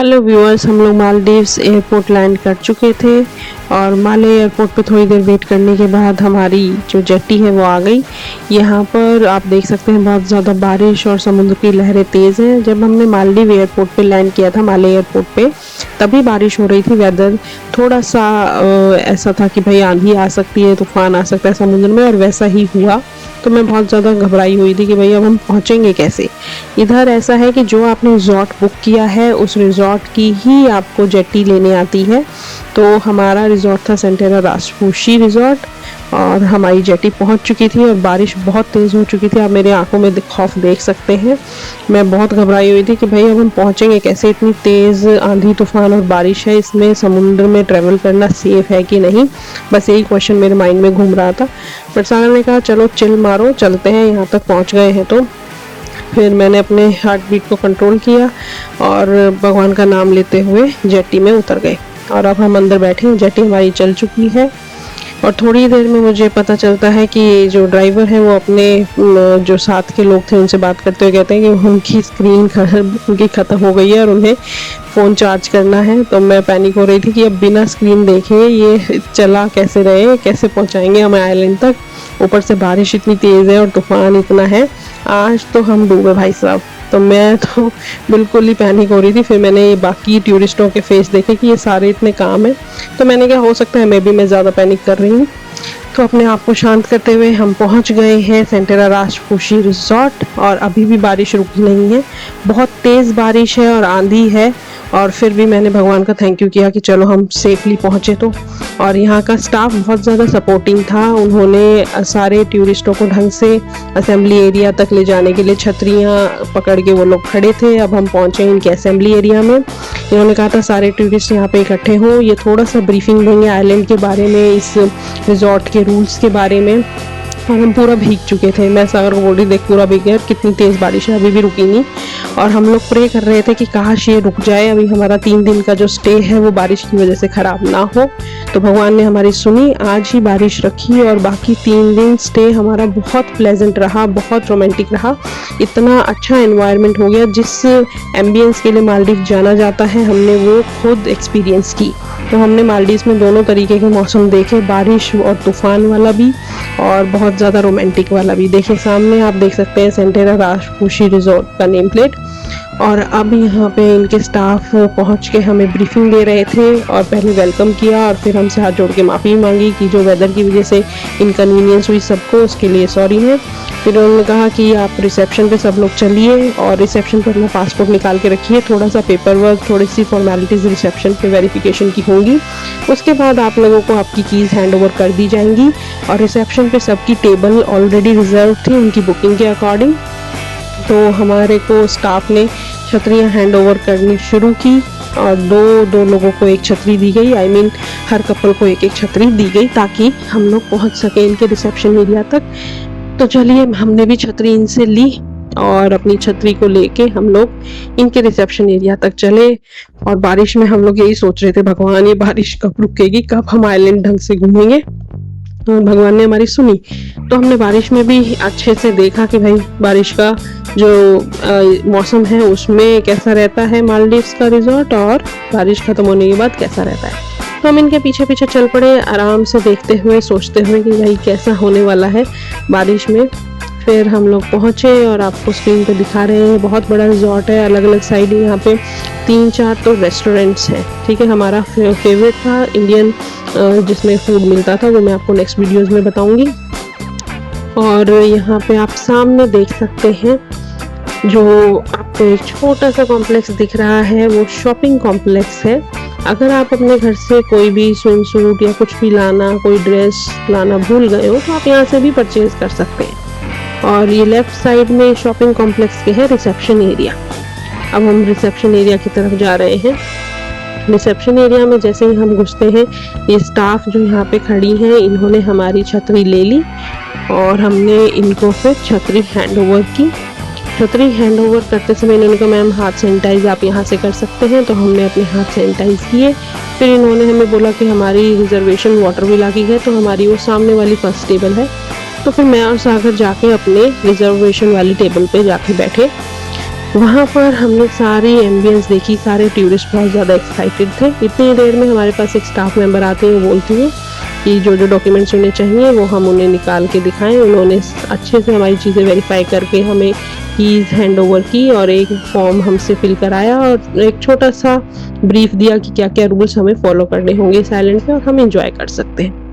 Hello viewers, हम लोग Maldives airport land कर चुके थे और माले एयरपोर्ट पे थोड़ी देर वेट करने के बाद हमारी जो जेट्टी है वो आ गई। यहाँ पर आप देख सकते हैं बहुत ज़्यादा बारिश और समुद्र की लहरें तेज़ हैं। जब हमने मालदीव एयरपोर्ट पे लैंड किया था, माले एयरपोर्ट पे, तभी बारिश हो रही थी। वेदर थोड़ा सा ऐसा था कि भाई आंधी आ सकती है, तूफान आ सकता है समुद्र में, और वैसा ही हुआ। तो मैं बहुत ज़्यादा घबराई हुई थी कि भाई अब हम पहुँचेंगे कैसे। इधर ऐसा है कि जो आपने रिजॉर्ट बुक किया है उस रिजॉर्ट की ही आपको जेट्टी लेने आती है। तो हमारा रिजॉर्ट था सेंटेरा राजपूशी रिजॉर्ट और हमारी जेट्टी पहुंच चुकी थी और बारिश बहुत तेज़ हो चुकी थी। आप मेरे आंखों में खौफ देख सकते हैं। मैं बहुत घबराई हुई थी कि भाई अब हम पहुंचेंगे कैसे, इतनी तेज़ आंधी तूफान और बारिश है, इसमें समुद्र में ट्रैवल करना सेफ है कि नहीं, बस यही क्वेश्चन मेरे माइंड में घूम रहा था। बट सागर ने कहा चलो चिल मारो, चलते हैं, यहाँ तक पहुँच गए हैं। तो फिर मैंने अपने हार्ट बीट को कंट्रोल किया और भगवान का नाम लेते हुए जेट्टी में उतर गए और अब हम अंदर बैठे हैं। जेट्टी हमारी चल चुकी है और थोड़ी देर में मुझे पता चलता है कि जो ड्राइवर है वो अपने जो साथ के लोग थे उनसे बात करते हुए कहते हैं कि उनकी स्क्रीन उनकी ख़त्म हो गई है और उन्हें फ़ोन चार्ज करना है। तो मैं पैनिक हो रही थी कि अब बिना स्क्रीन देखे ये चला कैसे रहे, कैसे पहुंचाएंगे हमें आइलैंड तक। ऊपर से बारिश इतनी तेज़ है और तूफान इतना है, आज तो हम डूबे भाई साहब। तो मैं तो बिल्कुल ही पैनिक हो रही थी। फिर मैंने ये बाकी टूरिस्टों के फेस देखे कि ये सारे इतने काम है, तो मैंने क्या, हो सकता है मैं ज़्यादा पैनिक कर रही हूँ। तो अपने आप को शांत करते हुए हम पहुँच गए हैं सेंटेरा राजपूशी रिजॉर्ट और अभी भी बारिश रुकी नहीं है। बहुत तेज़ बारिश है और आंधी है और फिर भी मैंने भगवान का थैंक यू किया कि चलो हम सेफली पहुँचे। तो और यहाँ का स्टाफ बहुत ज़्यादा सपोर्टिंग था। उन्होंने सारे टूरिस्टों को ढंग से असेंबली एरिया तक ले जाने के लिए छतरियाँ पकड़ के वो लोग खड़े थे। अब हम पहुँचे इनके असेंबली एरिया में। इन्होंने कहा था सारे टूरिस्ट यहाँ पे इकट्ठे हों, ये थोड़ा सा ब्रीफिंग देंगे आइलैंड के बारे में, इस रिजॉर्ट के रूल्स के बारे में। और हम पूरा भीग चुके थे। मैं सागर को बोल रही, देख पूरा भीग गया, कितनी तेज़ बारिश है, अभी भी रुकी नहीं। और हम लोग प्रे कर रहे थे कि काश ये रुक जाए, अभी हमारा 3 दिन का जो स्टे है वो बारिश की वजह से ख़राब ना हो। तो भगवान ने हमारी सुनी, आज ही बारिश रखी और बाकी 3 दिन स्टे हमारा बहुत प्लेजेंट रहा, बहुत रोमांटिक रहा। इतना अच्छा एनवायरनमेंट हो गया, जिस एम्बियंस के लिए मालदीव जाना जाता है हमने वो खुद एक्सपीरियंस की। तो हमने मालदीव्स में दोनों तरीके के मौसम देखे, बारिश और तूफान वाला भी और बहुत ज़्यादा रोमांटिक वाला भी। देखिए सामने आप देख सकते हैं सेंटेरा राजपूशी रिजॉर्ट का नेम प्लेट। और अब यहाँ पे इनके स्टाफ पहुँच के हमें ब्रीफिंग दे रहे थे और पहले वेलकम किया और फिर हमसे हाथ जोड़ के माफ़ी मांगी कि जो वेदर की वजह से इनकन्वीनियंस हुई सबको, उसके लिए सॉरी है। फिर उन्होंने कहा कि आप रिसेप्शन पे सब लोग चलिए और रिसेप्शन पर अपना पासपोर्ट निकाल के रखिए, थोड़ा सा पेपर वर्क, थोड़ी सी फॉर्मेलिटीज़ रिसेप्शन पे वेरिफिकेशन की होंगी। उसके बाद आप लोगों को आपकी कीज़ हैंड ओवर कर दी जाएंगी। और रिसेप्शन पे सबकी टेबल ऑलरेडी रिजर्व थी उनकी बुकिंग के अकॉर्डिंग। तो हमारे को स्टाफ ने छतरियाँ हैंड ओवर करनी शुरू की और दो लोगों को एक छतरी दी गई। I mean, हर कपल को एक छतरी दी गई ताकि हम लोग पहुंच सके इनके रिसेप्शन एरिया तक। तो चलिए हमने भी छतरी इनसे ली और अपनी छतरी को लेके हम लोग इनके रिसेप्शन एरिया तक चले। और बारिश में हम लोग यही सोच रहे थे, भगवान ये बारिश कब रुकेगी, कब हम आइलैंड ढंग से घूमेंगे। और भगवान ने हमारी सुनी। तो हमने बारिश में भी अच्छे से देखा कि भाई बारिश का जो मौसम है उसमें कैसा रहता है मालदीव्स का रिजॉर्ट और बारिश खत्म होने के बाद कैसा रहता है। तो हम इनके पीछे पीछे चल पड़े, आराम से देखते हुए, सोचते हुए कि भाई कैसा होने वाला है बारिश में। फिर हम लोग पहुँचे और आपको स्क्रीन पे दिखा रहे हैं, बहुत बड़ा रिजॉर्ट है, अलग अलग साइड यहाँ पे 3-4 तो रेस्टोरेंट्स हैं। ठीक है, हमारा फेवरेट था इंडियन जिसमें फूड मिलता था, वो मैं आपको नेक्स्ट वीडियोस में बताऊंगी। और यहाँ पे आप सामने देख सकते हैं जो आपको एक छोटा सा कॉम्प्लेक्स दिख रहा है, वो शॉपिंग कॉम्प्लेक्स है। अगर आप अपने घर से कोई भी स्विम सूट या कुछ भी लाना, कोई ड्रेस लाना भूल गए हो तो आप यहाँ से भी परचेज कर सकते हैं। और ये लेफ्ट साइड में शॉपिंग कॉम्प्लेक्स के है रिसेप्शन एरिया। अब हम रिसेप्शन एरिया की तरफ जा रहे हैं। रिसेप्शन एरिया में जैसे ही हम घुसते हैं, ये स्टाफ जो यहाँ पे खड़ी हैं इन्होंने हमारी छतरी ले ली और हमने इनको फिर छतरी हैंड ओवर की। छतरी हैंड ओवर करते समय इन्होंने कहा मैम हाथ सैनिटाइज आप यहाँ से कर सकते हैं, तो हमने अपने हाथ सैनिटाइज किए। फिर इन्होंने हमें बोला कि हमारी रिजर्वेशन वाटर विला की है, तो हमारी वो सामने वाली फर्स्ट टेबल है। तो फिर मैं और सागर जाके अपने रिजर्वेशन वाली टेबल पे जाके बैठे। वहाँ पर हमने सारी एम्बियंस देखी, सारे टूरिस्ट बहुत ज़्यादा एक्साइटेड थे। इतनी देर में हमारे पास एक स्टाफ मेंबर आते हैं, वो बोलती हैं कि जो डॉक्यूमेंट्स उन्हें चाहिए वो हम उन्हें निकाल के दिखाएं। उन्होंने अच्छे से हमारी चीज़ें वेरीफाई करके हमें कीज़ हैंड ओवर की और एक फॉर्म हमसे फिल कराया और एक छोटा सा ब्रीफ दिया कि क्या क्या रूल्स हमें फॉलो करने होंगे इस आइलैंड पे और हम इंजॉय कर सकते हैं।